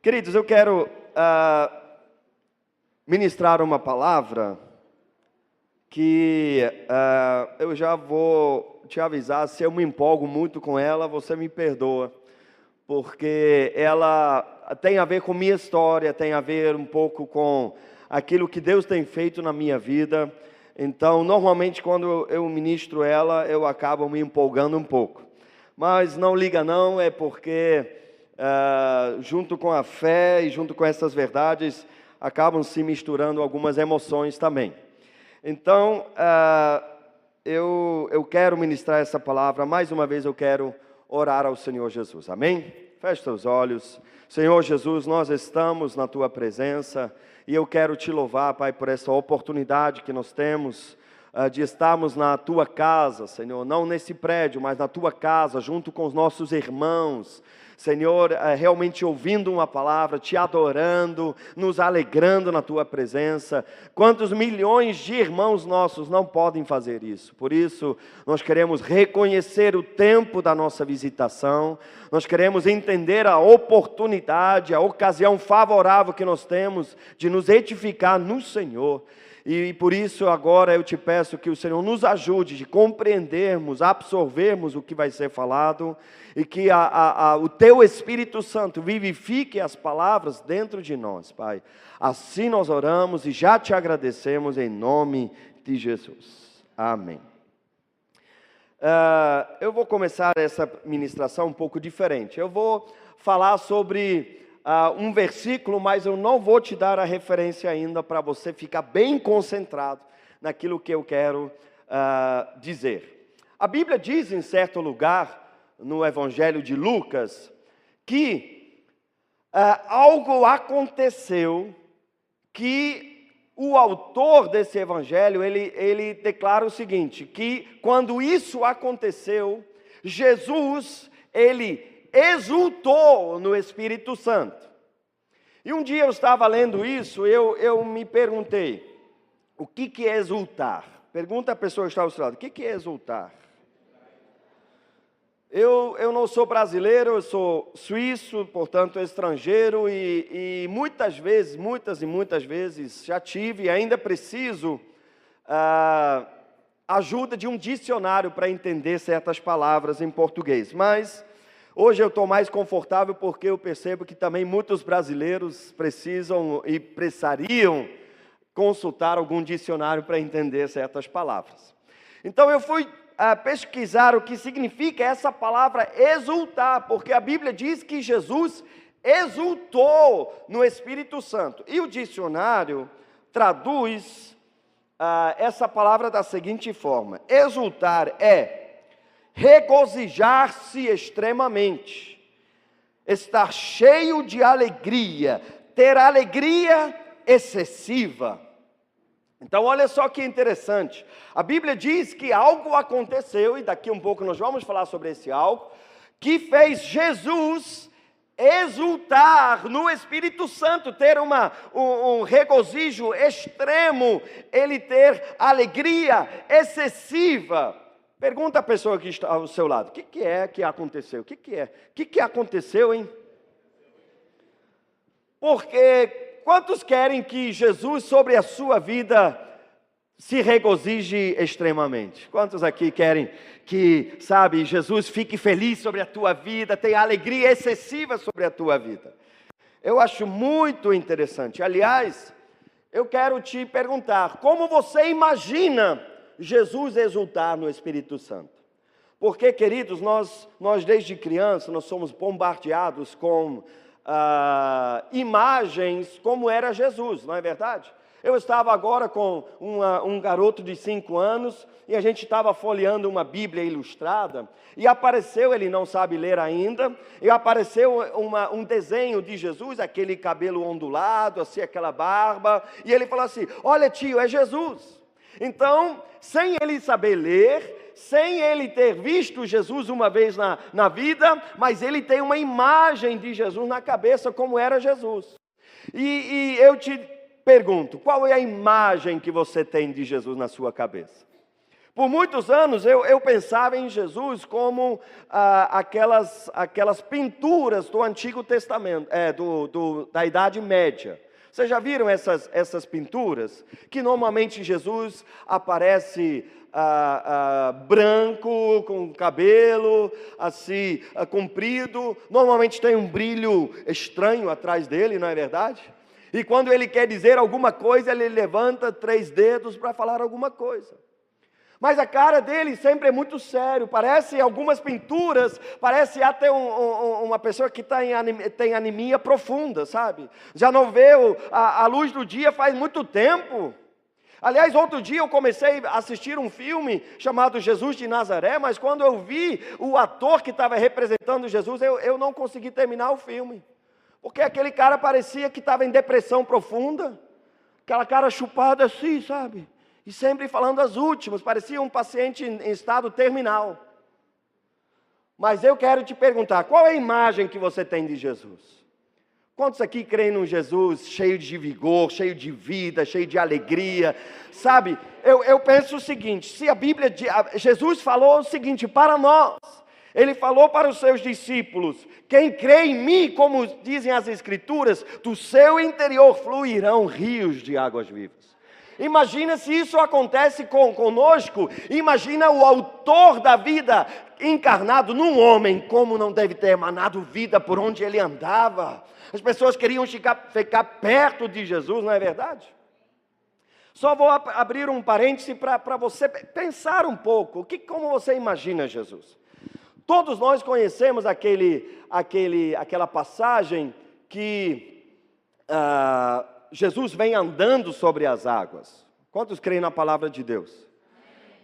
Queridos, eu quero ministrar uma palavra que eu já vou te avisar, se eu me empolgo muito com ela, você me perdoa, porque ela tem a ver com minha história, tem a ver um pouco com aquilo que Deus tem feito na minha vida. Então, normalmente quando eu ministro ela, eu acabo me empolgando um pouco. Mas não liga não, é porque junto com a fé e junto com essas verdades, acabam se misturando algumas emoções também. Então, eu quero ministrar essa palavra. Mais uma vez eu quero orar ao Senhor Jesus, amém? Feche seus olhos. Senhor Jesus, nós estamos na Tua presença e eu quero Te louvar, Pai, por essa oportunidade que nós temos de estarmos na Tua casa, Senhor, não nesse prédio, mas na Tua casa, junto com os nossos irmãos, Senhor, realmente ouvindo uma palavra, Te adorando, nos alegrando na Tua presença. Quantos milhões de irmãos nossos não podem fazer isso? Por isso, nós queremos reconhecer o tempo da nossa visitação, nós queremos entender a oportunidade, a ocasião favorável que nós temos de nos edificar no Senhor. E por isso agora eu te peço que o Senhor nos ajude de compreendermos, absorvermos o que vai ser falado e que o Teu Espírito Santo vivifique as palavras dentro de nós, Pai. Assim nós oramos e já te agradecemos em nome de Jesus. Amém. Eu vou começar essa ministração um pouco diferente. Eu vou falar sobre um versículo, mas eu não vou te dar a referência ainda para você ficar bem concentrado naquilo que eu quero dizer. A Bíblia diz em certo lugar, no Evangelho de Lucas, que algo aconteceu que o autor desse Evangelho, ele declara o seguinte, que quando isso aconteceu, Jesus, ele exultou no Espírito Santo. E um dia eu estava lendo isso, eu me perguntei, o que é exultar? Pergunta a pessoa que está ao seu lado, o que é exultar? Eu não sou brasileiro, eu sou suíço, portanto estrangeiro, e muitas e muitas vezes já tive e ainda preciso ajuda de um dicionário para entender certas palavras em português, mas hoje eu estou mais confortável porque eu percebo que também muitos brasileiros precisam e precisariam consultar algum dicionário para entender certas palavras. Então eu fui pesquisar o que significa essa palavra exultar, porque a Bíblia diz que Jesus exultou no Espírito Santo. E o dicionário traduz essa palavra da seguinte forma: exultar é regozijar-se extremamente, estar cheio de alegria, ter alegria excessiva. Então olha só que interessante, a Bíblia diz que algo aconteceu, e daqui um pouco nós vamos falar sobre esse algo, que fez Jesus exultar no Espírito Santo, ter um regozijo extremo, ele ter alegria excessiva. Pergunta a pessoa que está ao seu lado, o que é que aconteceu? O que aconteceu, hein? Porque quantos querem que Jesus sobre a sua vida se regozije extremamente? Quantos aqui querem que, Jesus fique feliz sobre a tua vida, tenha alegria excessiva sobre a tua vida? Eu acho muito interessante. Aliás, eu quero te perguntar, como você imagina Jesus exultar no Espírito Santo? Porque, queridos, nós desde criança, nós somos bombardeados com imagens como era Jesus, não é verdade? Eu estava agora com um garoto de 5 anos e a gente estava folheando uma Bíblia ilustrada e apareceu, ele não sabe ler ainda, e apareceu um desenho de Jesus, aquele cabelo ondulado, assim, aquela barba, e ele falou assim, olha tio, é Jesus. Então, sem ele saber ler, sem ele ter visto Jesus uma vez na vida, mas ele tem uma imagem de Jesus na cabeça, como era Jesus. E eu te pergunto, qual é a imagem que você tem de Jesus na sua cabeça? Por muitos anos eu pensava em Jesus como aquelas pinturas do Antigo Testamento, da Idade Média. Vocês já viram essas pinturas? Que normalmente Jesus aparece branco, com cabelo assim comprido. Normalmente tem um brilho estranho atrás dele, não é verdade? E quando ele quer dizer alguma coisa, ele levanta 3 dedos para falar alguma coisa. Mas a cara dele sempre é muito sério, parece algumas pinturas, parece até uma pessoa que tem anemia profunda, sabe? Já não vê a luz do dia faz muito tempo. Aliás, outro dia eu comecei a assistir um filme chamado Jesus de Nazaré, mas quando eu vi o ator que estava representando Jesus, eu não consegui terminar o filme. Porque aquele cara parecia que estava em depressão profunda, aquela cara chupada assim, sabe? E sempre falando as últimas, parecia um paciente em estado terminal. Mas eu quero te perguntar, qual é a imagem que você tem de Jesus? Quantos aqui creem num Jesus cheio de vigor, cheio de vida, cheio de alegria? Sabe, eu penso o seguinte, se a Bíblia, Jesus falou o seguinte para nós, ele falou para os seus discípulos, quem crê em mim, como dizem as Escrituras, do seu interior fluirão rios de águas vivas. Imagina se isso acontece conosco, imagina o autor da vida encarnado num homem, como não deve ter emanado vida por onde ele andava. As pessoas queriam ficar perto de Jesus, não é verdade? Só vou abrir um parêntese para você pensar um pouco, como você imagina Jesus? Todos nós conhecemos aquela passagem que Jesus vem andando sobre as águas. Quantos creem na palavra de Deus?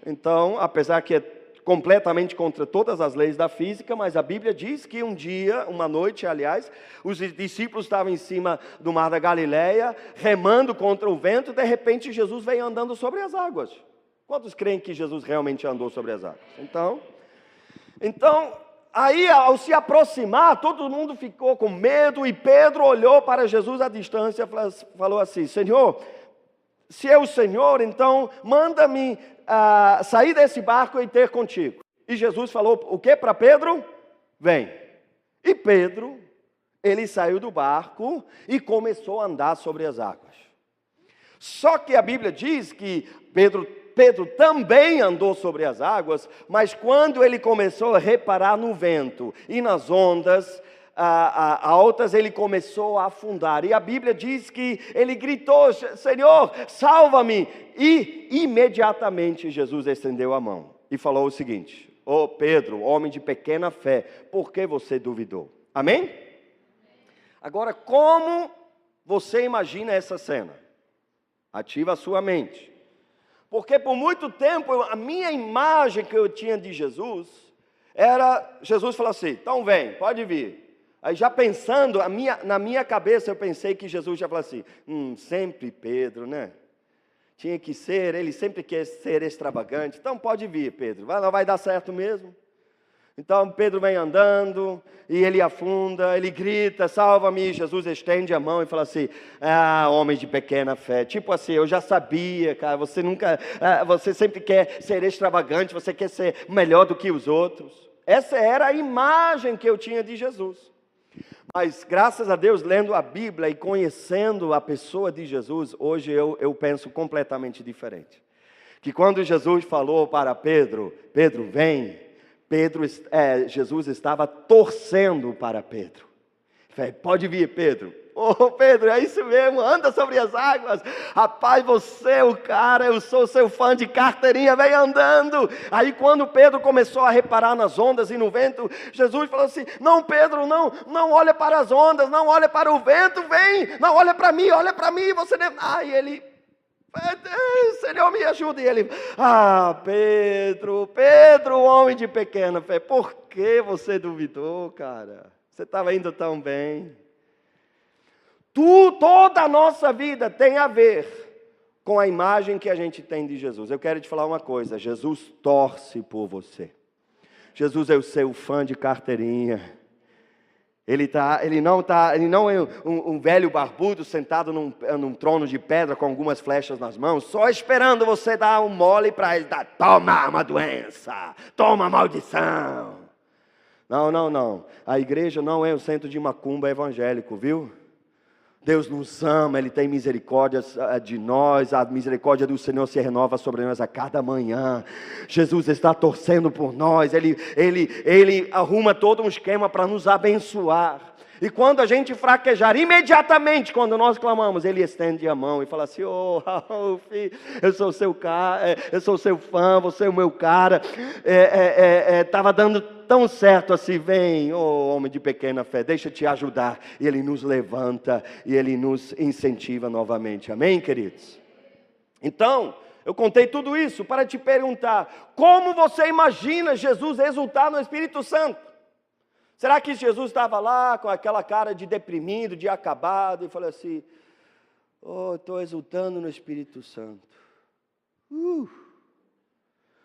Então, apesar que é completamente contra todas as leis da física, mas a Bíblia diz que uma noite, aliás, os discípulos estavam em cima do mar da Galileia, remando contra o vento, de repente Jesus vem andando sobre as águas. Quantos creem que Jesus realmente andou sobre as águas? Então, aí ao se aproximar, todo mundo ficou com medo e Pedro olhou para Jesus à distância e falou assim, Senhor, se é o Senhor, então manda-me sair desse barco e ter contigo. E Jesus falou o que para Pedro? Vem. E Pedro, ele saiu do barco e começou a andar sobre as águas. Só que a Bíblia diz que Pedro também andou sobre as águas, mas quando ele começou a reparar no vento e nas ondas altas, ele começou a afundar. E a Bíblia diz que ele gritou, Senhor, salva-me! E imediatamente Jesus estendeu a mão e falou o seguinte, Pedro, homem de pequena fé, por que você duvidou? Amém? Agora, como você imagina essa cena? Ativa a sua mente. Porque por muito tempo, a minha imagem que eu tinha de Jesus, Jesus falou assim, então vem, pode vir. Aí já pensando, na minha cabeça eu pensei que Jesus já falou assim, sempre Pedro, né? Tinha que ser, ele sempre quer ser extravagante, então pode vir Pedro, não vai dar certo mesmo. Então Pedro vem andando, e ele afunda, ele grita, salva-me, Jesus estende a mão e fala assim, homem de pequena fé, tipo assim, eu já sabia, cara, você sempre quer ser extravagante, você quer ser melhor do que os outros. Essa era a imagem que eu tinha de Jesus. Mas graças a Deus, lendo a Bíblia e conhecendo a pessoa de Jesus, hoje eu penso completamente diferente. Que quando Jesus falou para Pedro, Pedro vem, Jesus estava torcendo para Pedro. Pode vir, Pedro. Pedro, é isso mesmo, anda sobre as águas. Rapaz, você é o cara, eu sou seu fã de carteirinha, vem andando. Aí quando Pedro começou a reparar nas ondas e no vento, Jesus falou assim, não Pedro, não olha para as ondas, não olha para o vento, vem, não olha para mim, você deve... E ele... Senhor, me ajuda. E ele, Pedro, homem de pequena fé, por que você duvidou, cara? Você estava indo tão bem. Toda a nossa vida tem a ver com a imagem que a gente tem de Jesus. Eu quero te falar uma coisa, Jesus torce por você. Jesus é o seu fã de carteirinha. Ele não é um velho barbudo sentado num trono de pedra com algumas flechas nas mãos, só esperando você dar um mole para ele dar, toma uma doença, toma uma maldição. Não. A igreja não é o centro de macumba evangélico, viu? Deus nos ama, Ele tem misericórdia de nós, a misericórdia do Senhor se renova sobre nós a cada manhã. Jesus está torcendo por nós, Ele arruma todo um esquema para nos abençoar. E quando a gente fraquejar, imediatamente quando nós clamamos, Ele estende a mão e fala assim, oh filho, eu sou seu cara, eu sou seu fã, você é o meu cara, estava dando tão certo assim, vem, oh homem de pequena fé, deixa eu te ajudar. E Ele nos levanta e Ele nos incentiva novamente, amém, queridos? Então, eu contei tudo isso para te perguntar, como você imagina Jesus exultar no Espírito Santo? Será que Jesus estava lá com aquela cara de deprimido, de acabado, e falou assim, oh, estou exultando no Espírito Santo.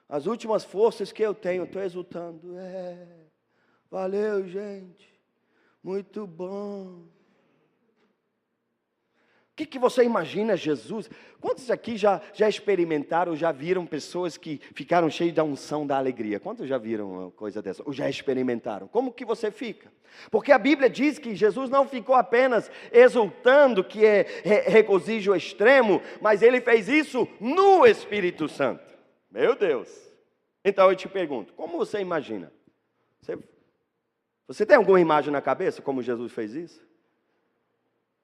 As últimas forças que eu tenho, estou exultando. Valeu, gente, muito bom. O que você imagina Jesus? Quantos aqui já experimentaram, já viram pessoas que ficaram cheias da unção da alegria? Quantos já viram uma coisa dessa? Ou já experimentaram? Como que você fica? Porque a Bíblia diz que Jesus não ficou apenas exultando, que é regozijo extremo, mas Ele fez isso no Espírito Santo. Meu Deus! Então eu te pergunto, como você imagina? Você tem alguma imagem na cabeça como Jesus fez isso?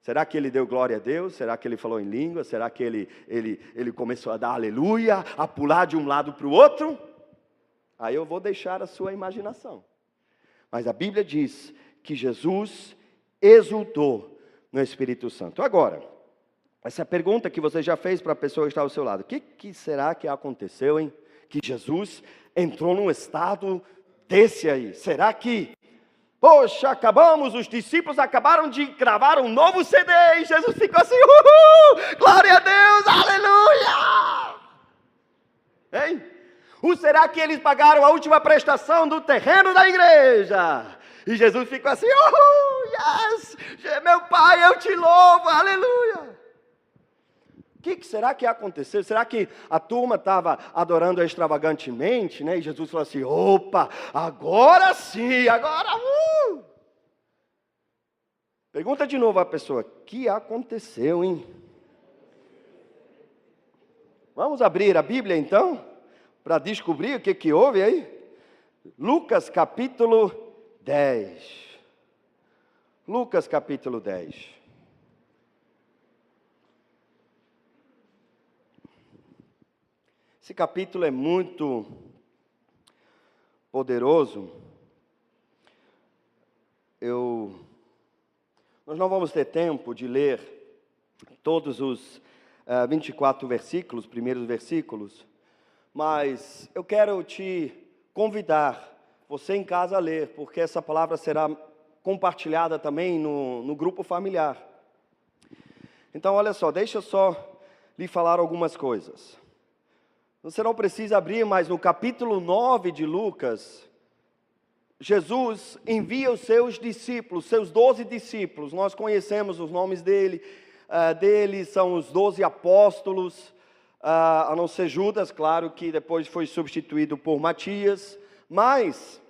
Será que Ele deu glória a Deus? Será que Ele falou em língua? Será que ele começou a dar aleluia, a pular de um lado para o outro? Aí eu vou deixar a sua imaginação. Mas a Bíblia diz que Jesus exultou no Espírito Santo. Agora, essa pergunta que você já fez para a pessoa que está ao seu lado. O que será que aconteceu, hein? Que Jesus entrou num estado desse aí. Será que... Poxa, os discípulos acabaram de gravar um novo CD, e Jesus ficou assim, glória a Deus, aleluia! Hein? Ou será que eles pagaram a última prestação do terreno da igreja? E Jesus ficou assim, yes, meu Pai, eu te louvo, aleluia! O que será que aconteceu? Será que a turma estava adorando extravagantemente, né? E Jesus falou assim, opa, agora sim, agora... Pergunta de novo à pessoa, o que aconteceu, hein? Vamos abrir a Bíblia então, para descobrir o que houve aí? Lucas capítulo 10. Lucas capítulo 10. Esse capítulo é muito poderoso. Nós não vamos ter tempo de ler todos os 24 versículos, primeiros versículos, mas eu quero te convidar, você em casa, a ler, porque essa palavra será compartilhada também no grupo familiar. Então, olha só, deixa eu só lhe falar algumas coisas. Você não precisa abrir, mas no capítulo 9 de Lucas, Jesus envia os seus discípulos, seus 12 discípulos. Nós conhecemos os nomes deles são os 12 apóstolos, a não ser Judas, claro, que depois foi substituído por Matias. Mas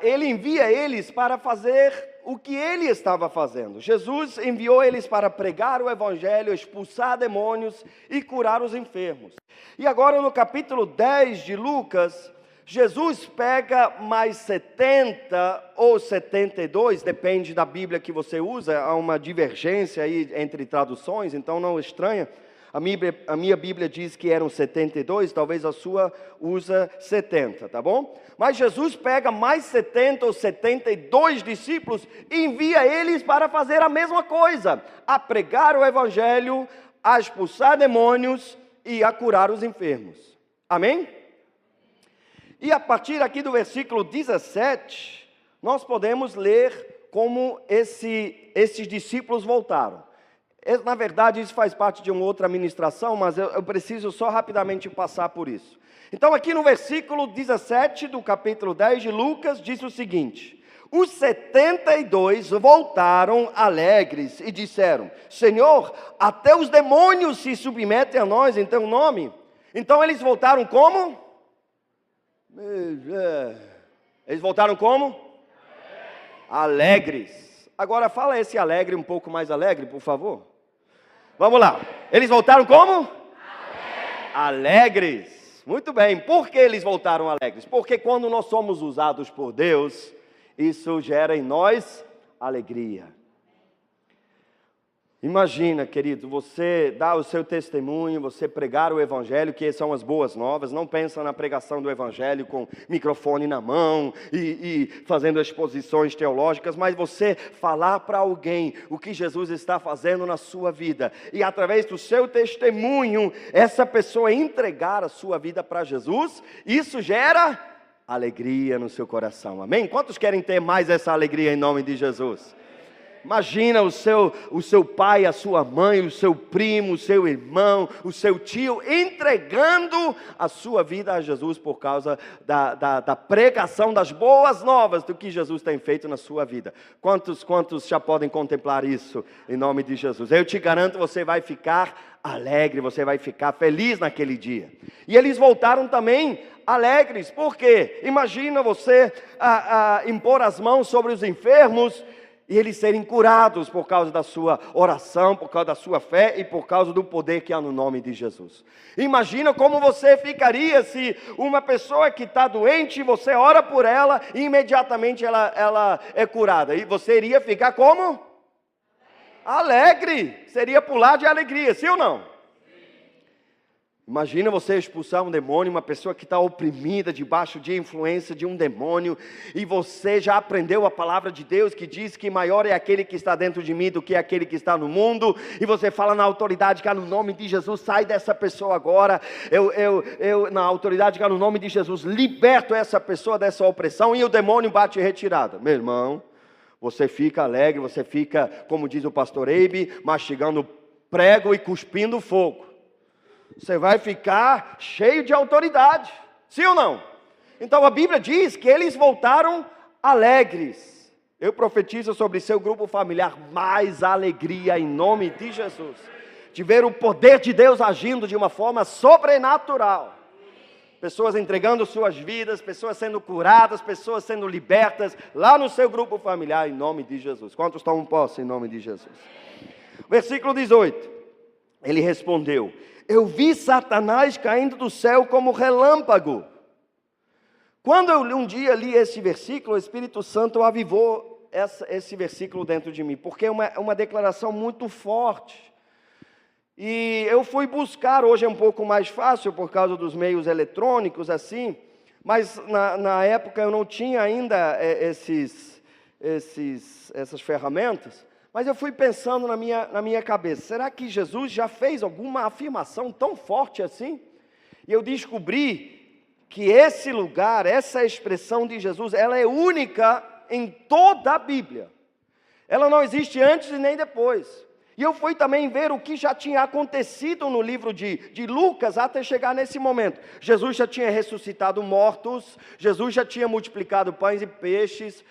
ele envia eles para fazer o que ele estava fazendo. Jesus enviou eles para pregar o evangelho, expulsar demônios e curar os enfermos. E agora no capítulo 10 de Lucas, Jesus pega mais 70 ou 72, depende da Bíblia que você usa, há uma divergência aí entre traduções, então não estranha. A minha Bíblia diz que eram 72, talvez a sua usa 70, tá bom? Mas Jesus pega mais 70 ou 72 discípulos e envia eles para fazer a mesma coisa, a pregar o evangelho, a expulsar demônios e a curar os enfermos. Amém? E a partir aqui do versículo 17, nós podemos ler como esses discípulos voltaram. Na verdade, isso faz parte de uma outra ministração, mas eu preciso só rapidamente passar por isso. Então, aqui no versículo 17 do capítulo 10 de Lucas, diz o seguinte: Os 72 voltaram alegres e disseram: Senhor, até os demônios se submetem a nós em teu nome. Então eles voltaram como? Eles voltaram como? Alegres. Agora fala esse alegre um pouco mais alegre, por favor. Vamos lá. Eles voltaram como? Alegres. Muito bem. Por que eles voltaram alegres? Porque quando nós somos usados por Deus, isso gera em nós alegria. Imagina, querido, você dar o seu testemunho, você pregar o Evangelho, que são as boas novas. Não pensa na pregação do Evangelho com microfone na mão e fazendo exposições teológicas, mas você falar para alguém o que Jesus está fazendo na sua vida. E através do seu testemunho, essa pessoa entregar a sua vida para Jesus, isso gera alegria no seu coração. Amém? Quantos querem ter mais essa alegria em nome de Jesus? Imagina o seu pai, a sua mãe, o seu primo, o seu irmão, o seu tio, entregando a sua vida a Jesus por causa da pregação das boas novas do que Jesus tem feito na sua vida. Quantos já podem contemplar isso em nome de Jesus? Eu te garanto, você vai ficar alegre, você vai ficar feliz naquele dia. E eles voltaram também alegres, por quê? Imagina você impor as mãos sobre os enfermos e eles serem curados por causa da sua oração, por causa da sua fé e por causa do poder que há no nome de Jesus. Imagina como você ficaria se uma pessoa que está doente, você ora por ela e imediatamente ela é curada. E você iria ficar como? Alegre. Seria pular de alegria, sim ou não? Imagina você expulsar um demônio, uma pessoa que está oprimida, debaixo de influência de um demônio, e você já aprendeu a palavra de Deus, que diz que maior é aquele que está dentro de mim do que aquele que está no mundo, e você fala na autoridade que há no nome de Jesus, sai dessa pessoa agora, eu na autoridade que há no nome de Jesus, liberto essa pessoa dessa opressão, e o demônio bate em retirada. Meu irmão, você fica alegre, você fica, como diz o pastor Eibe, mastigando prego e cuspindo fogo. Você vai ficar cheio de autoridade, sim ou não? Então a Bíblia diz que eles voltaram alegres. Eu profetizo sobre seu grupo familiar mais alegria em nome de Jesus, de ver o poder de Deus agindo de uma forma sobrenatural. Pessoas entregando suas vidas, pessoas sendo curadas, pessoas sendo libertas lá no seu grupo familiar em nome de Jesus. Quantos tomam posse em nome de Jesus? Versículo 18, ele respondeu: eu vi Satanás caindo do céu como relâmpago. Quando eu um dia li esse versículo, o Espírito Santo avivou esse versículo dentro de mim, porque é uma declaração muito forte. E eu fui buscar, hoje é um pouco mais fácil por causa dos meios eletrônicos assim, mas na época eu não tinha ainda essas ferramentas. Mas eu fui pensando na minha cabeça, será que Jesus já fez alguma afirmação tão forte assim? E eu descobri que esse lugar, essa expressão de Jesus, ela é única em toda a Bíblia. Ela não existe antes e nem depois. E eu fui também ver o que já tinha acontecido no livro de Lucas até chegar nesse momento. Jesus já tinha ressuscitado mortos, Jesus já tinha multiplicado pães e peixes,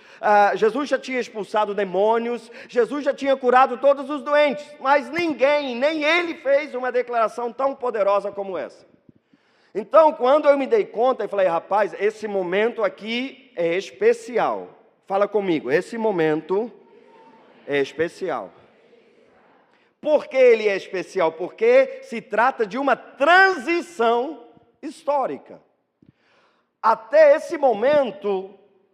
Jesus já tinha expulsado demônios, Jesus já tinha curado todos os doentes, mas ninguém, nem ele fez uma declaração tão poderosa como essa. Então, quando eu me dei conta, eu falei, rapaz, esse momento aqui é especial. Fala comigo, esse momento é especial. Por que ele é especial? Porque se trata de uma transição histórica. Até esse momento,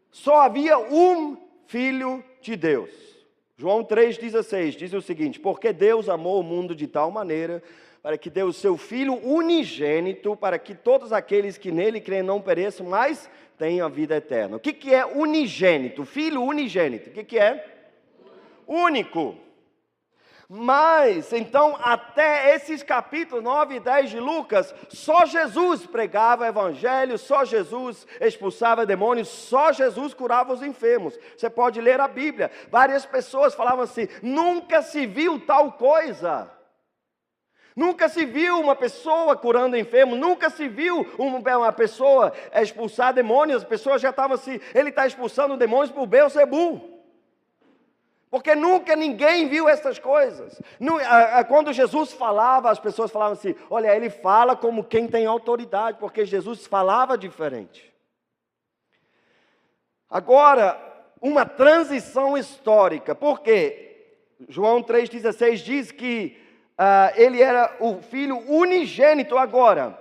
só havia um Filho de Deus. João 3,16 diz o seguinte: porque Deus amou o mundo de tal maneira, para que deu o seu Filho unigênito, para que todos aqueles que nele creem não pereçam, mas tenham a vida eterna. O que é unigênito? Filho unigênito. O que é? Único. Mas, então, até esses capítulos 9 e 10 de Lucas, só Jesus pregava o Evangelho, só Jesus expulsava demônios, só Jesus curava os enfermos. Você pode ler a Bíblia, várias pessoas falavam assim, nunca se viu tal coisa. Nunca se viu uma pessoa curando enfermo, nunca se viu uma pessoa expulsar demônios. As pessoas já estavam assim, ele está expulsando demônios por Beelzebul. Porque nunca ninguém viu essas coisas. Quando Jesus falava, as pessoas falavam assim, olha, ele fala como quem tem autoridade, porque Jesus falava diferente. Agora, uma transição histórica, porque João 3,16 diz que ele era o filho unigênito. Agora,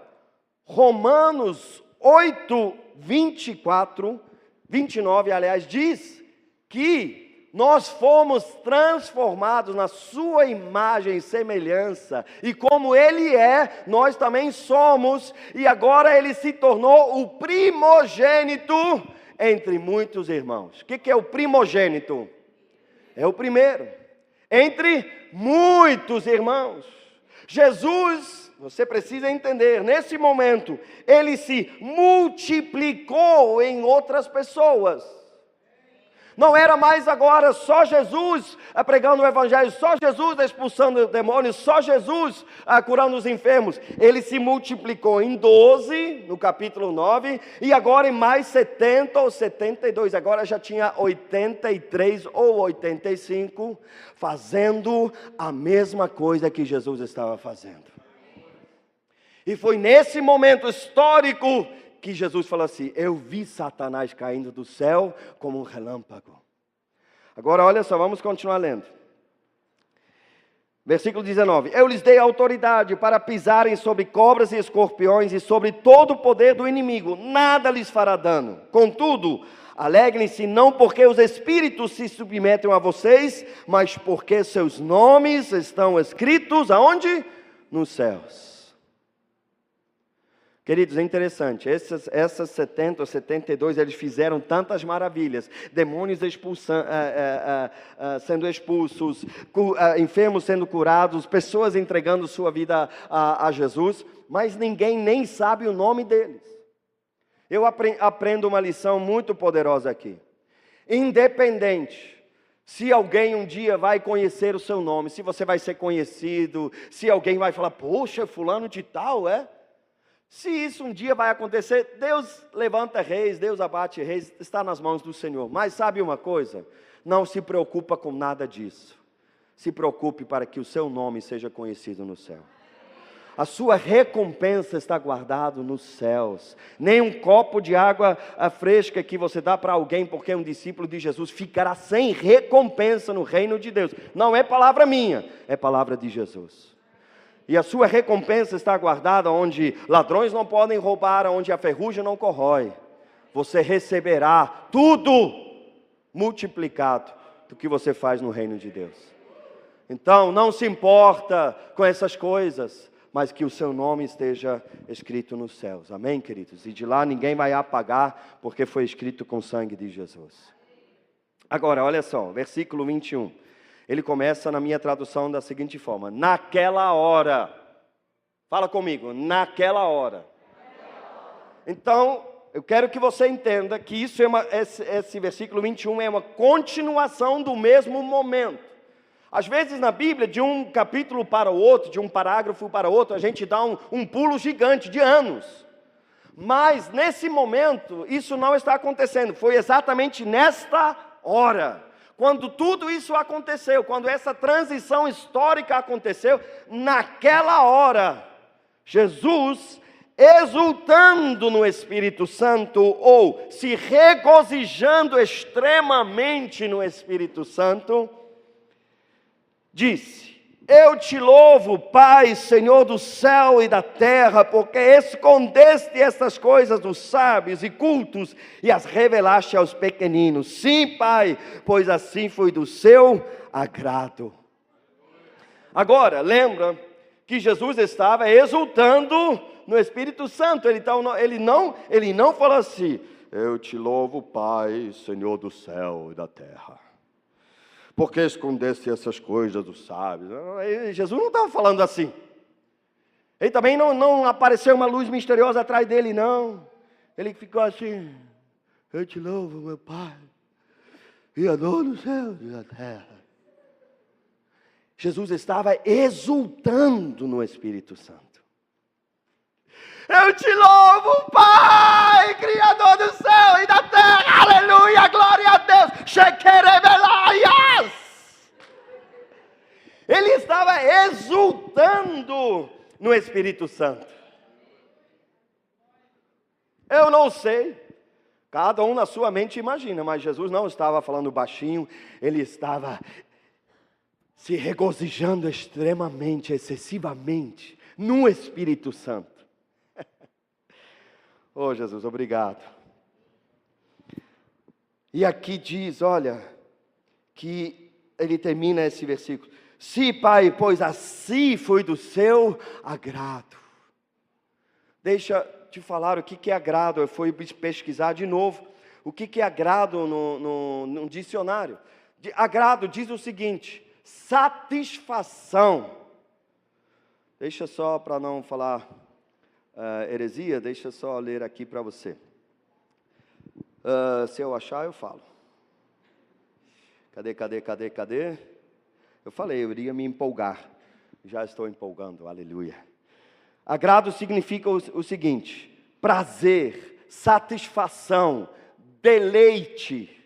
Romanos 8, 24, 29, aliás, diz que nós fomos transformados na sua imagem e semelhança, e como ele é, nós também somos, e agora ele se tornou o primogênito entre muitos irmãos. O que é o primogênito? É o primeiro entre muitos irmãos. Jesus, você precisa entender, nesse momento, ele se multiplicou em outras pessoas. Não era mais agora só Jesus pregando o evangelho, só Jesus expulsando demônios, só Jesus curando os enfermos. Ele se multiplicou em 12, no capítulo 9, e agora em mais 70 ou 72, agora já tinha 83 ou 85, fazendo a mesma coisa que Jesus estava fazendo. E foi nesse momento histórico que Jesus falou assim, eu vi Satanás caindo do céu como um relâmpago. Agora olha só, vamos continuar lendo. Versículo 19. Eu lhes dei autoridade para pisarem sobre cobras e escorpiões e sobre todo o poder do inimigo. Nada lhes fará dano. Contudo, alegrem-se não porque os espíritos se submetem a vocês, mas porque seus nomes estão escritos aonde? Nos céus. Queridos, é interessante, essas 70 ou 72, eles fizeram tantas maravilhas, demônios sendo expulsos, enfermos sendo curados, pessoas entregando sua vida a Jesus, mas ninguém nem sabe o nome deles. Eu aprendo uma lição muito poderosa aqui. Independente se alguém um dia vai conhecer o seu nome, se você vai ser conhecido, se alguém vai falar, poxa, fulano de tal, é? Se isso um dia vai acontecer, Deus levanta reis, Deus abate reis, está nas mãos do Senhor. Mas sabe uma coisa? Não se preocupa com nada disso. Se preocupe para que o seu nome seja conhecido no céu. A sua recompensa está guardada nos céus. Nem um copo de água fresca que você dá para alguém porque é um discípulo de Jesus ficará sem recompensa no reino de Deus. Não é palavra minha, é palavra de Jesus. E a sua recompensa está guardada onde ladrões não podem roubar, onde a ferrugem não corrói. Você receberá tudo multiplicado do que você faz no reino de Deus. Então, não se importa com essas coisas, mas que o seu nome esteja escrito nos céus. Amém, queridos? E de lá ninguém vai apagar, porque foi escrito com o sangue de Jesus. Agora, olha só, versículo 21. Ele começa na minha tradução da seguinte forma: naquela hora. Fala comigo, naquela hora. Então, eu quero que você entenda que isso esse versículo 21 é uma continuação do mesmo momento. Às vezes na Bíblia, de um capítulo para o outro, de um parágrafo para o outro, a gente dá um pulo gigante de anos. Mas nesse momento, isso não está acontecendo. Foi exatamente nesta hora. Quando tudo isso aconteceu, quando essa transição histórica aconteceu, naquela hora, Jesus, exultando no Espírito Santo, ou se regozijando extremamente no Espírito Santo, disse: eu te louvo, Pai, Senhor do céu e da terra, porque escondeste estas coisas dos sábios e cultos e as revelaste aos pequeninos. Sim, Pai, pois assim foi do seu agrado. Agora, lembra que Jesus estava exultando no Espírito Santo. Ele não falou assim: eu te louvo, Pai, Senhor do céu e da terra, porque escondeste essas coisas dos sábios. Jesus não estava falando assim. Ele também não apareceu uma luz misteriosa atrás dele, não. Ele ficou assim: eu te louvo, meu Pai, Criador dos céus e da terra. Jesus estava exultando no Espírito Santo. Eu te louvo, Pai, Criador do céu e da terra, aleluia, glória a Deus, Shekerebelaias. Ele estava exultando no Espírito Santo. Eu não sei, cada um na sua mente imagina, mas Jesus não estava falando baixinho, ele estava se regozijando extremamente, excessivamente, no Espírito Santo. Oh Jesus, obrigado. E aqui diz, olha, que ele termina esse versículo. Se, Pai, pois assim foi do seu agrado. Deixa te falar o que é agrado. Eu fui pesquisar de novo. O que é agrado no dicionário. Agrado diz o seguinte: satisfação. Deixa só, para não falar heresia, deixa só ler aqui para você. Se eu achar, eu falo. Cadê? Eu falei, eu iria me empolgar. Já estou empolgando, aleluia. Agrado significa o seguinte: prazer, satisfação, deleite.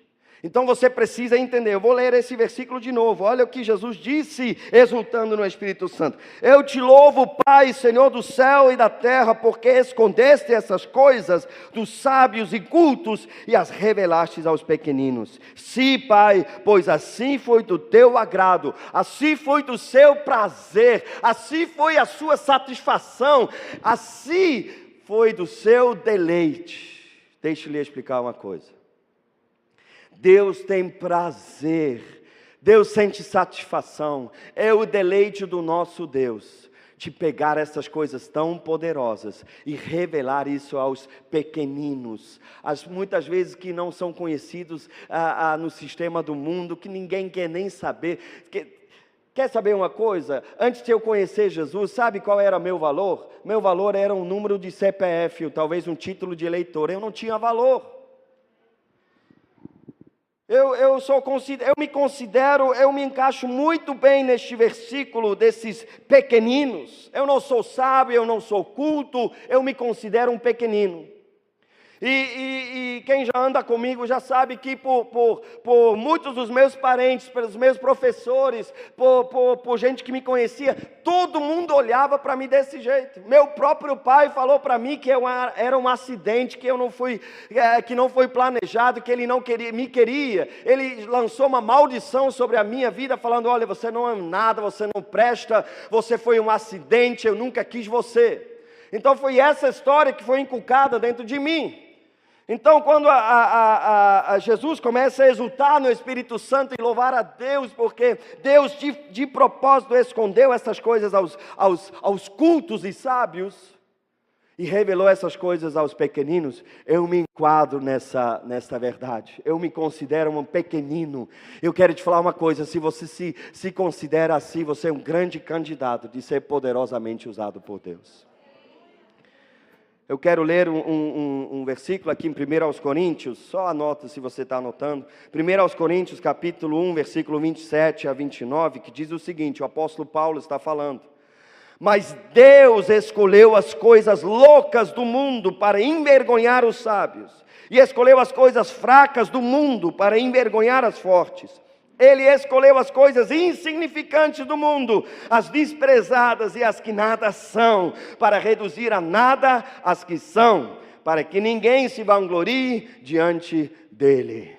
Então você precisa entender, eu vou ler esse versículo de novo, olha o que Jesus disse, exultando no Espírito Santo. Eu te louvo, Pai, Senhor do céu e da terra, porque escondeste essas coisas dos sábios e cultos e as revelastes aos pequeninos. Sim, Pai, pois assim foi do teu agrado, assim foi do seu prazer, assim foi a sua satisfação, assim foi do seu deleite. Deixe-lhe explicar uma coisa. Deus tem prazer, Deus sente satisfação, é o deleite do nosso Deus, de pegar essas coisas tão poderosas e revelar isso aos pequeninos, muitas vezes que não são conhecidos no sistema do mundo, que ninguém quer nem saber. Quer saber uma coisa? Antes de eu conhecer Jesus, sabe qual era meu valor? Meu valor era um número de CPF, ou talvez um título de eleitor. Eu não tinha valor. Eu me encaixo muito bem neste versículo desses pequeninos. Eu não sou sábio, eu não sou culto, eu me considero um pequenino. E quem já anda comigo já sabe que por muitos dos meus parentes, pelos meus professores, por gente que me conhecia, todo mundo olhava para mim desse jeito. Meu próprio pai falou para mim que era um acidente, que não foi planejado, que ele não me queria. Ele lançou uma maldição sobre a minha vida, falando: olha, você não é nada, você não presta, você foi um acidente, eu nunca quis você. Então foi essa história que foi inculcada dentro de mim. Então, quando Jesus começa a exultar no Espírito Santo e louvar a Deus, porque Deus de propósito escondeu essas coisas aos cultos e sábios, e revelou essas coisas aos pequeninos, eu me enquadro nessa verdade. Eu me considero um pequenino. Eu quero te falar uma coisa: se você se considera assim, você é um grande candidato de ser poderosamente usado por Deus. Eu quero ler um versículo aqui em 1 Coríntios, só anota se você está anotando. 1 Coríntios capítulo 1, versículo 27 a 29, que diz o seguinte, o apóstolo Paulo está falando: mas Deus escolheu as coisas loucas do mundo para envergonhar os sábios, e escolheu as coisas fracas do mundo para envergonhar as fortes. Ele escolheu as coisas insignificantes do mundo, as desprezadas e as que nada são, para reduzir a nada as que são, para que ninguém se vanglorie diante dele.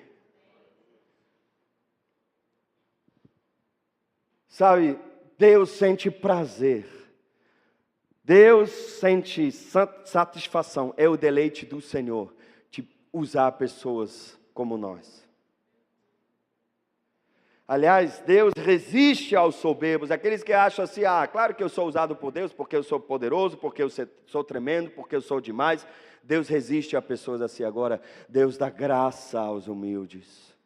Sabe, Deus sente prazer, Deus sente satisfação, é o deleite do Senhor de usar pessoas como nós. Aliás, Deus resiste aos soberbos, aqueles que acham assim: claro que eu sou usado por Deus, porque eu sou poderoso, porque eu sou tremendo, porque eu sou demais. Deus resiste a pessoas assim. Agora, Deus dá graça aos humildes.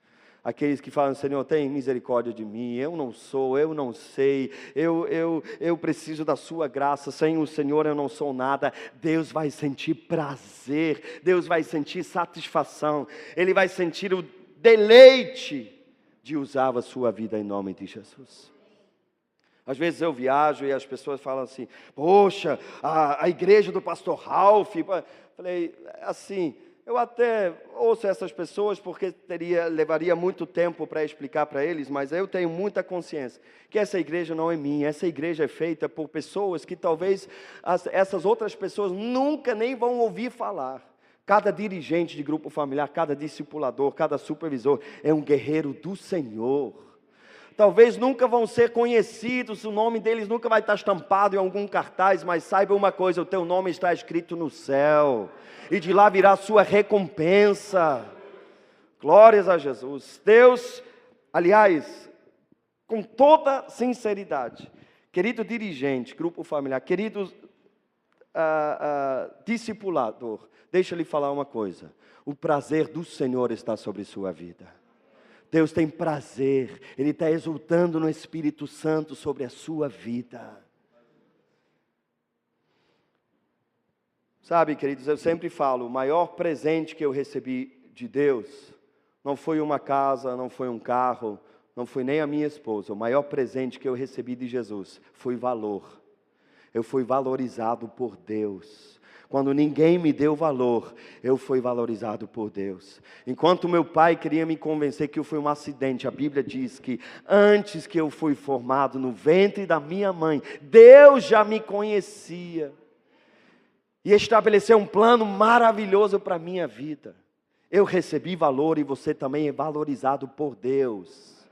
Aqueles que falam: Senhor, tem misericórdia de mim, eu não sei, eu preciso da sua graça, sem o Senhor eu não sou nada. Deus vai sentir prazer, Deus vai sentir satisfação, Ele vai sentir o deleite de usar a sua vida em nome de Jesus. Às vezes eu viajo e as pessoas falam assim, poxa, a igreja do pastor Ralph. Falei, assim, eu até ouço essas pessoas porque levaria muito tempo para explicar para eles, mas eu tenho muita consciência que essa igreja não é minha, essa igreja é feita por pessoas que talvez essas outras pessoas nunca nem vão ouvir falar. Cada dirigente de grupo familiar, cada discipulador, cada supervisor é um guerreiro do Senhor. Talvez nunca vão ser conhecidos, o nome deles nunca vai estar estampado em algum cartaz, mas saiba uma coisa, o teu nome está escrito no céu, e de lá virá a sua recompensa. Glórias a Jesus. Deus, aliás, com toda sinceridade, querido dirigente, grupo familiar, querido discipulador, deixa eu lhe falar uma coisa, o prazer do Senhor está sobre sua vida. Deus tem prazer, Ele está exultando no Espírito Santo sobre a sua vida. Sabe, queridos, eu sempre falo, o maior presente que eu recebi de Deus, não foi uma casa, não foi um carro, não foi nem a minha esposa. O maior presente que eu recebi de Jesus foi valor. Eu fui valorizado por Deus. Quando ninguém me deu valor, eu fui valorizado por Deus. Enquanto meu pai queria me convencer que eu fui um acidente, a Bíblia diz que antes que eu fui formado no ventre da minha mãe, Deus já me conhecia. E estabeleceu um plano maravilhoso para a minha vida. Eu recebi valor e você também é valorizado por Deus.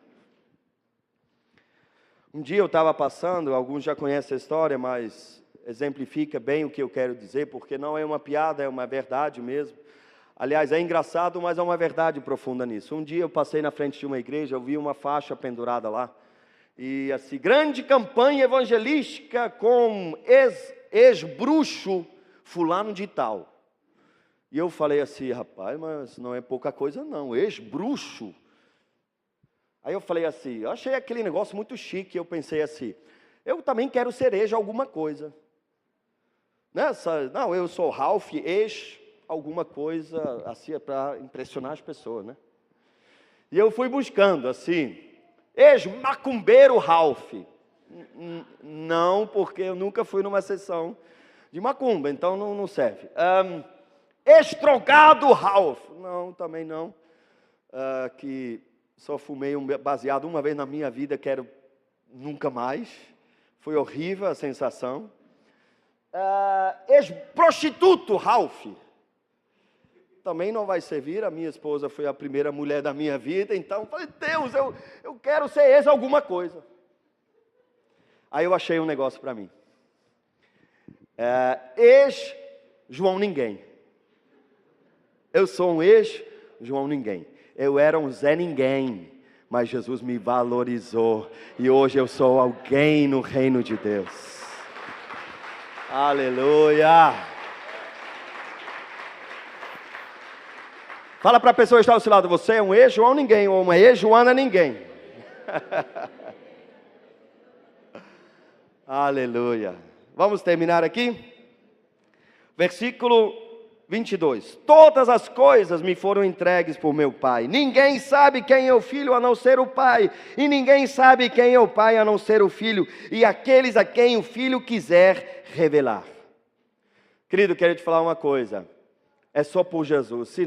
Um dia eu estava passando, alguns já conhecem a história, mas exemplifica bem o que eu quero dizer, porque não é uma piada, é uma verdade mesmo. Aliás, é engraçado, mas é uma verdade profunda nisso. Um dia eu passei na frente de uma igreja, eu vi uma faixa pendurada lá, e assim, grande campanha evangelística com ex-bruxo fulano de tal. E eu falei assim, rapaz, mas não é pouca coisa não, ex-bruxo. Aí eu falei assim, eu achei aquele negócio muito chique, eu pensei assim, eu também quero ser ex alguma coisa. Não, eu sou Ralph, ex alguma coisa, assim, para impressionar as pessoas, né? E eu fui buscando, assim, ex-macumbeiro Ralph. Não, porque eu nunca fui numa sessão de macumba, então não serve. Ex-drogado Ralph. Não, também não. Que só fumei um baseado uma vez na minha vida, quero nunca mais. Foi horrível a sensação. Ex-prostituto Ralph. Também não vai servir, a minha esposa foi a primeira mulher da minha vida, então falei, Deus, eu quero ser ex alguma coisa. Aí eu achei um negócio para mim. Ex-João Ninguém. Eu sou um ex-João Ninguém. Eu era um Zé Ninguém, mas Jesus me valorizou. E hoje eu sou alguém no reino de Deus. Aleluia! Fala para a pessoa que está ao seu lado, você é um ex-João Ninguém, ou uma ex-Joana Ninguém. Aleluia! Vamos terminar aqui? Versículo 22. Todas as coisas me foram entregues por meu Pai. Ninguém sabe quem é o Filho a não ser o Pai. E ninguém sabe quem é o Pai a não ser o Filho. E aqueles a quem o Filho quiser revelar. Querido, quero te falar uma coisa. É só por Jesus. Se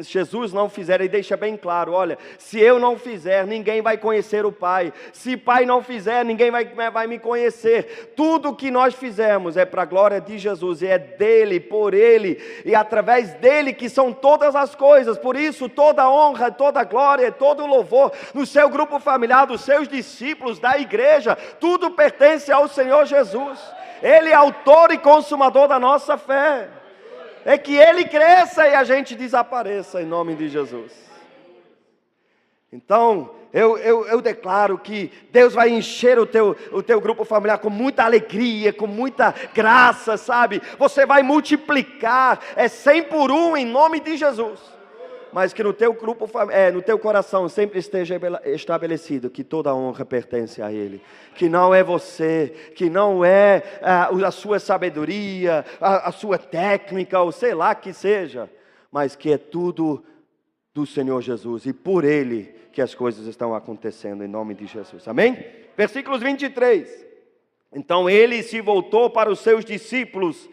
Jesus não fizer, ele deixa bem claro, olha, se eu não fizer, ninguém vai conhecer o Pai. Se Pai não fizer, ninguém vai me conhecer. Tudo que nós fizemos é para a glória de Jesus, e é dele, por ele, e através dele que são todas as coisas. Por isso, toda honra, toda glória, todo louvor, no seu grupo familiar, dos seus discípulos, da igreja, tudo pertence ao Senhor Jesus. Ele é autor e consumador da nossa fé. É que Ele cresça e a gente desapareça em nome de Jesus. Então, eu declaro que Deus vai encher o teu grupo familiar com muita alegria, com muita graça, sabe? Você vai multiplicar, 100 por 1 em nome de Jesus. Mas que no teu grupo, no teu coração sempre esteja estabelecido que toda a honra pertence a Ele. Que não é você, que não é a sua sabedoria, a sua técnica, ou sei lá que seja. Mas que é tudo do Senhor Jesus e por Ele que as coisas estão acontecendo em nome de Jesus. Amém? Versículos 23. Então ele se voltou para os seus discípulos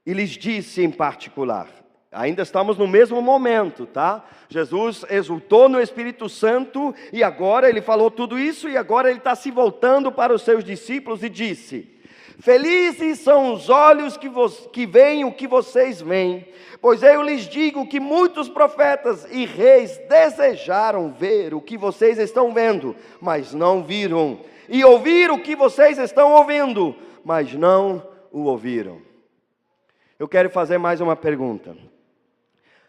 e lhes disse em particular, ainda estamos no mesmo momento, tá? Jesus exultou no Espírito Santo e agora ele falou tudo isso e agora ele está se voltando para os seus discípulos e disse: felizes são os olhos que veem o que vocês veem, pois eu lhes digo que muitos profetas e reis desejaram ver o que vocês estão vendo, mas não viram, e ouvir o que vocês estão ouvindo, mas não o ouviram. Eu quero fazer mais uma pergunta.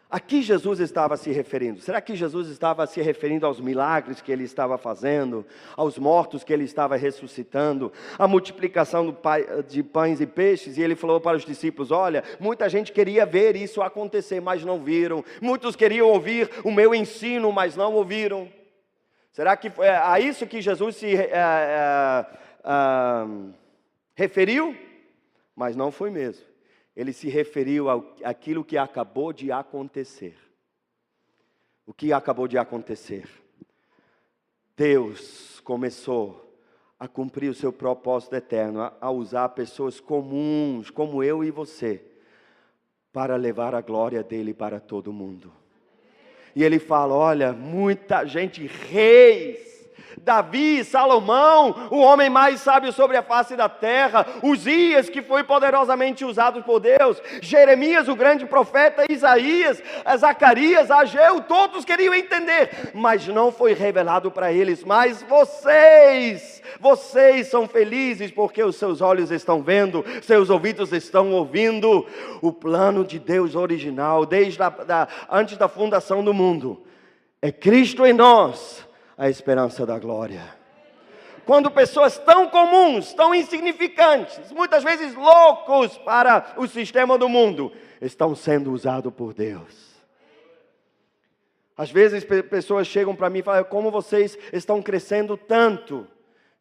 A que Jesus estava se referindo? Será que Jesus estava se referindo aos milagres que ele estava fazendo, aos mortos que ele estava ressuscitando, à multiplicação de pães e peixes? E ele falou para os discípulos: olha, muita gente queria ver isso acontecer, mas não viram. Muitos queriam ouvir o meu ensino, mas não ouviram. Será que foi a isso que Jesus se referiu? Mas não foi mesmo. Ele se referiu àquilo que acabou de acontecer. O que acabou de acontecer? Deus começou a cumprir o seu propósito eterno, a usar pessoas comuns, como eu e você, para levar a glória dele para todo mundo. E ele fala: olha, muita gente, reis, Davi, Salomão, o homem mais sábio sobre a face da terra, Uzias, que foi poderosamente usado por Deus, Jeremias, o grande profeta, Isaías, Zacarias, Ageu, todos queriam entender, mas não foi revelado para eles. Mas vocês são felizes porque os seus olhos estão vendo, seus ouvidos estão ouvindo o plano de Deus original, desde antes da fundação do mundo. É Cristo em nós, a esperança da glória. Quando pessoas tão comuns, tão insignificantes, muitas vezes loucos para o sistema do mundo, estão sendo usados por Deus. Às vezes pessoas chegam para mim e falam: como vocês estão crescendo tanto?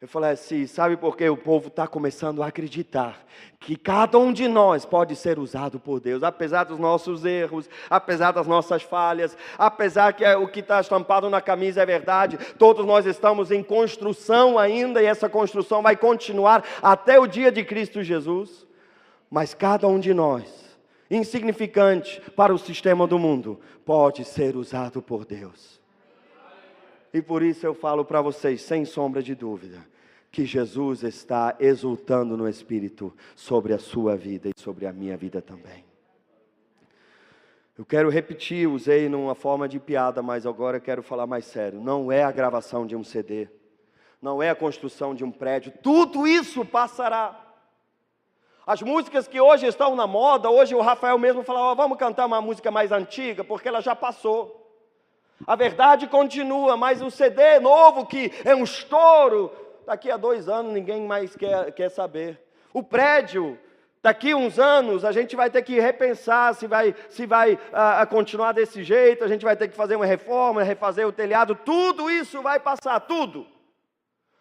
Eu falei assim: sabe por quê? O povo está começando a acreditar que cada um de nós pode ser usado por Deus, apesar dos nossos erros, apesar das nossas falhas, apesar que o que está estampado na camisa é verdade. Todos nós estamos em construção ainda, e essa construção vai continuar até o dia de Cristo Jesus. Mas cada um de nós, insignificante para o sistema do mundo, pode ser usado por Deus. E por isso eu falo para vocês, sem sombra de dúvida, que Jesus está exultando no Espírito sobre a sua vida e sobre a minha vida também. Eu quero repetir, usei numa forma de piada, mas agora eu quero falar mais sério. Não é a gravação de um CD, não é a construção de um prédio, tudo isso passará. As músicas que hoje estão na moda, hoje o Rafael mesmo falou: vamos cantar uma música mais antiga, porque ela já passou. A verdade continua, mas o CD novo, que é um estouro, daqui a 2 anos ninguém mais quer saber. O prédio, daqui a uns anos a gente vai ter que repensar se vai continuar desse jeito, a gente vai ter que fazer uma reforma, refazer o telhado, tudo isso vai passar, tudo.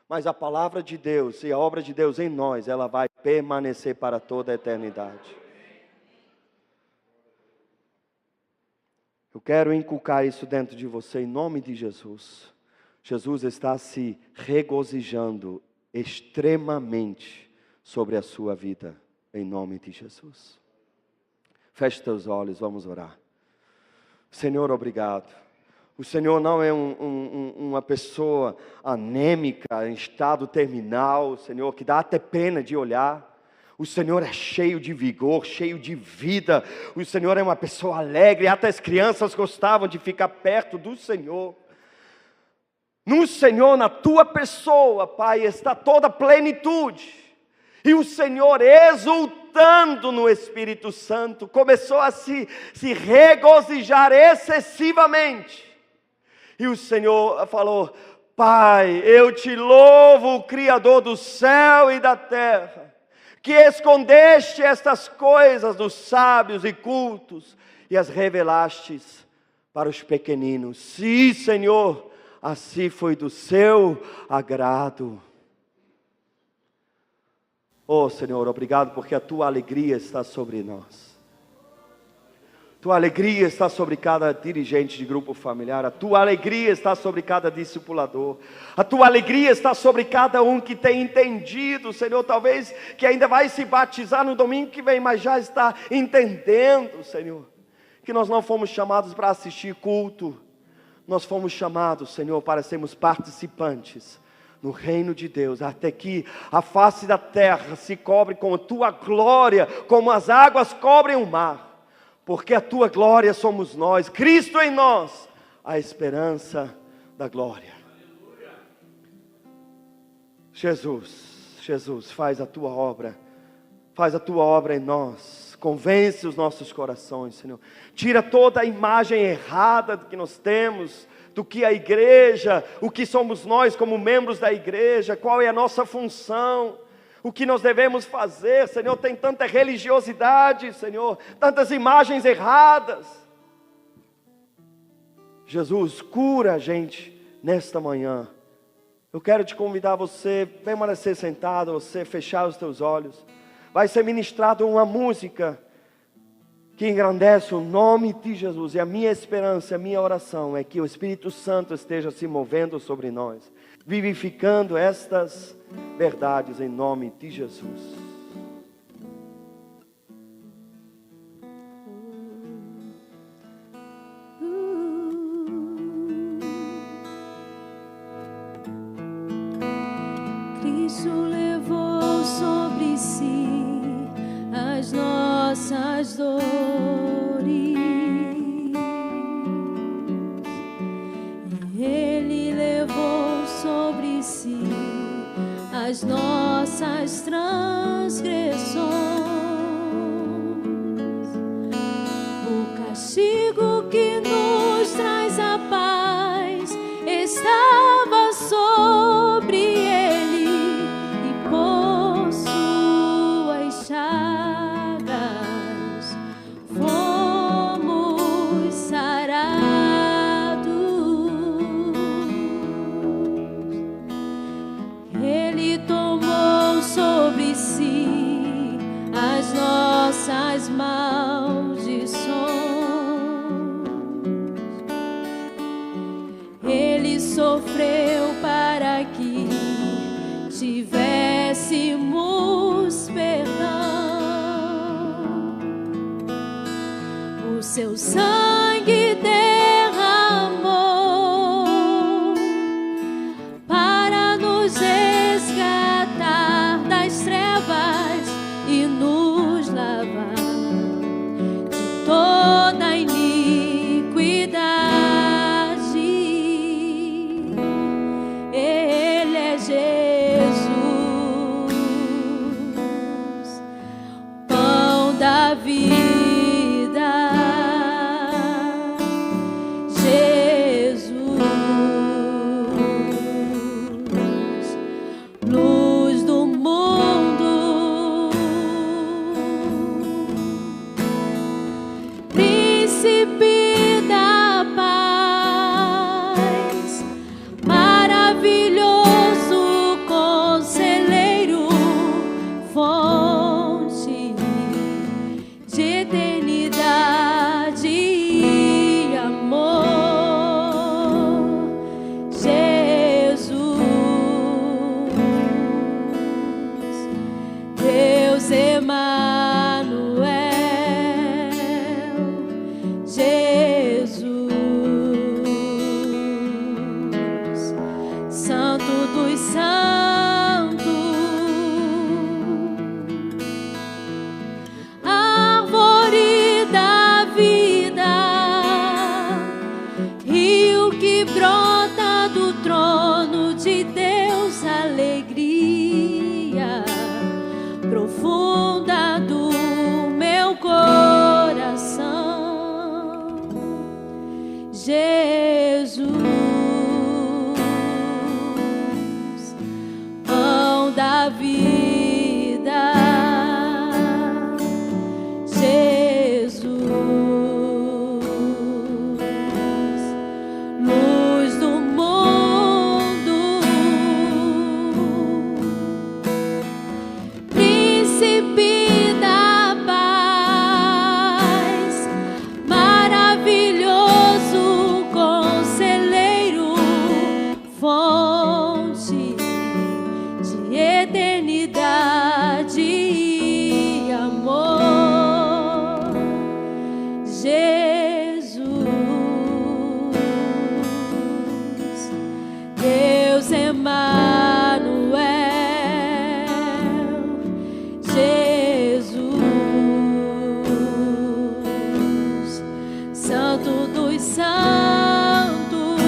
Mas a palavra de Deus e a obra de Deus em nós, ela vai permanecer para toda a eternidade. Eu quero inculcar isso dentro de você em nome de Jesus. Jesus está se regozijando extremamente sobre a sua vida, em nome de Jesus. Feche teus olhos, vamos orar. Senhor, obrigado. O Senhor não é uma pessoa anêmica, em estado terminal, Senhor, que dá até pena de olhar. O Senhor é cheio de vigor, cheio de vida. O Senhor é uma pessoa alegre. Até as crianças gostavam de ficar perto do Senhor. No Senhor, na tua pessoa, Pai, está toda a plenitude. E o Senhor, exultando no Espírito Santo, começou a se regozijar excessivamente. E o Senhor falou: Pai, eu te louvo, o Criador do céu e da terra, que escondeste estas coisas dos sábios e cultos e as revelastes para os pequeninos. Sim, Senhor, assim foi do seu agrado. Oh, Senhor, obrigado porque a tua alegria está sobre nós. Tua alegria está sobre cada dirigente de grupo familiar. A Tua alegria está sobre cada discipulador. A Tua alegria está sobre cada um que tem entendido, Senhor, talvez que ainda vai se batizar no domingo que vem, mas já está entendendo, Senhor, que nós não fomos chamados para assistir culto. Nós fomos chamados, Senhor, para sermos participantes no reino de Deus, até que a face da terra se cobre com a Tua glória, como as águas cobrem o mar. Porque a Tua glória somos nós, Cristo em nós, a esperança da glória. Jesus, faz a Tua obra em nós, convence os nossos corações, Senhor. Tira toda a imagem errada que nós temos, do que a igreja, o que somos nós como membros da igreja, qual é a nossa função, o que nós devemos fazer, Senhor. Tem tanta religiosidade, Senhor, tantas imagens erradas. Jesus, cura a gente nesta manhã. Eu quero te convidar a você permanecer sentado, você fechar os teus olhos. Vai ser ministrado uma música que engrandece o nome de Jesus. E a minha esperança, a minha oração é que o Espírito Santo esteja se movendo sobre nós, vivificando estas verdades em nome de Jesus. Cristo levou sobre si as nossas dores. Ele levou sobre si as nossas transgressões. O castigo que nos traz a paz estava sobre ele, e por suas chagas fomos sarados. Ele tomou sobre si as nossas maldições. Ele sofreu para que tivéssemos perdão. O seu sangue derramou para nos resgatar das trevas e nos lavar de toda a iniquidade. Ele é Jesus, pão da vida. Jesus, luz do mundo, príncipe da paz, maravilhoso conselheiro, fonte de eternidade e amor. Jesus, Deus Emanuel. Jesus, Santo dos santos, árvore da vida, rio que brota do trono de Deus, alegria profunda do meu coração. Jesus, pão da vida. Jesus, luz do mundo, príncipe da paz, eternidade e amor. Jesus, Deus Emmanuel, Jesus, Santo dos Santos,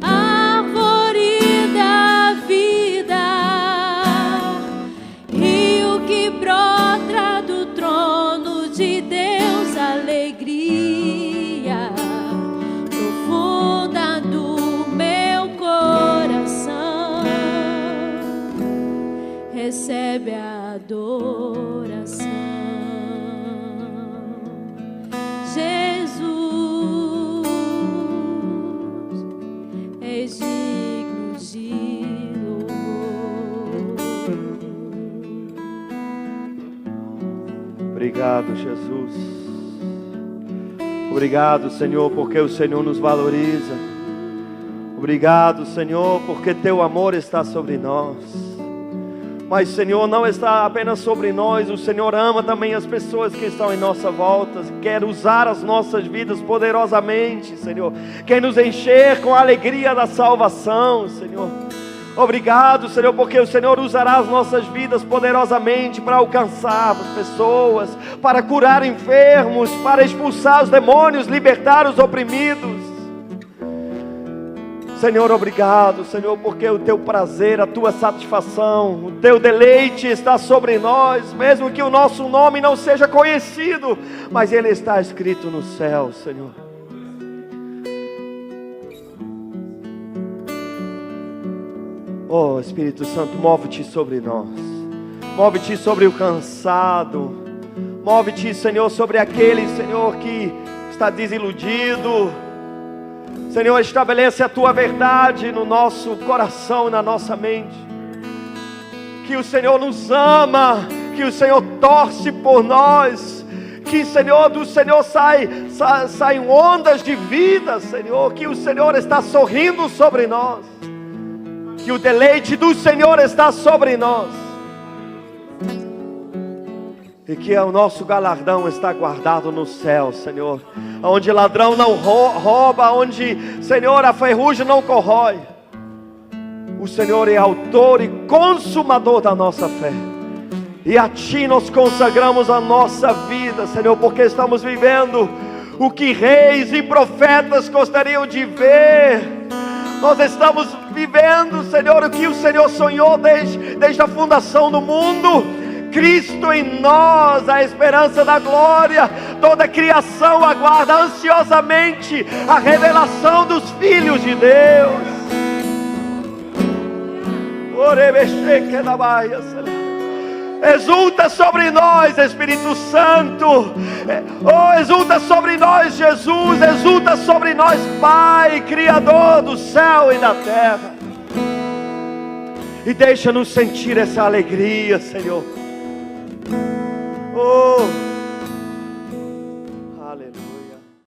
árvore da vida, rio que brota do trono de Deus, alegria profunda do meu coração, recebe a adoração. Jesus, és digno de louvor. Obrigado, Jesus. Obrigado, Senhor, porque o Senhor nos valoriza. Obrigado, Senhor, porque Teu amor está sobre nós. Mas, Senhor, não está apenas sobre nós. O Senhor ama também as pessoas que estão em nossa volta. Quer usar as nossas vidas poderosamente, Senhor. Quer nos encher com a alegria da salvação, Senhor. Obrigado, Senhor, porque o Senhor usará as nossas vidas poderosamente para alcançar as pessoas, para curar enfermos, para expulsar os demônios, libertar os oprimidos. Senhor, obrigado, Senhor, porque o Teu prazer, a Tua satisfação, o Teu deleite está sobre nós, mesmo que o nosso nome não seja conhecido, mas ele está escrito no céu, Senhor. Oh, Espírito Santo, move-te sobre nós, move-te sobre o cansado, move-te, Senhor, sobre aquele, Senhor, que está desiludido. Senhor, estabelece a Tua verdade no nosso coração, na nossa mente. Que o Senhor nos ama, que o Senhor torce por nós, que, Senhor, do Senhor saem ondas de vida, Senhor, que o Senhor está sorrindo sobre nós, que o deleite do Senhor está sobre nós, e que o nosso galardão está guardado no céu, Senhor, onde ladrão não rouba, onde, Senhor, a ferrugem não corrói. O Senhor é autor e consumador da nossa fé, e a Ti nós consagramos a nossa vida, Senhor, porque estamos vivendo o que reis e profetas gostariam de ver. Nós estamos vivendo, Senhor, o que o Senhor sonhou desde a fundação do mundo. Cristo em nós, a esperança da glória. Toda a criação aguarda ansiosamente a revelação dos filhos de Deus. Exulta sobre nós, Espírito Santo. Oh, exulta sobre nós, Jesus. Exulta sobre nós, Pai, Criador do céu e da terra. E deixa-nos sentir essa alegria, Senhor. Oh,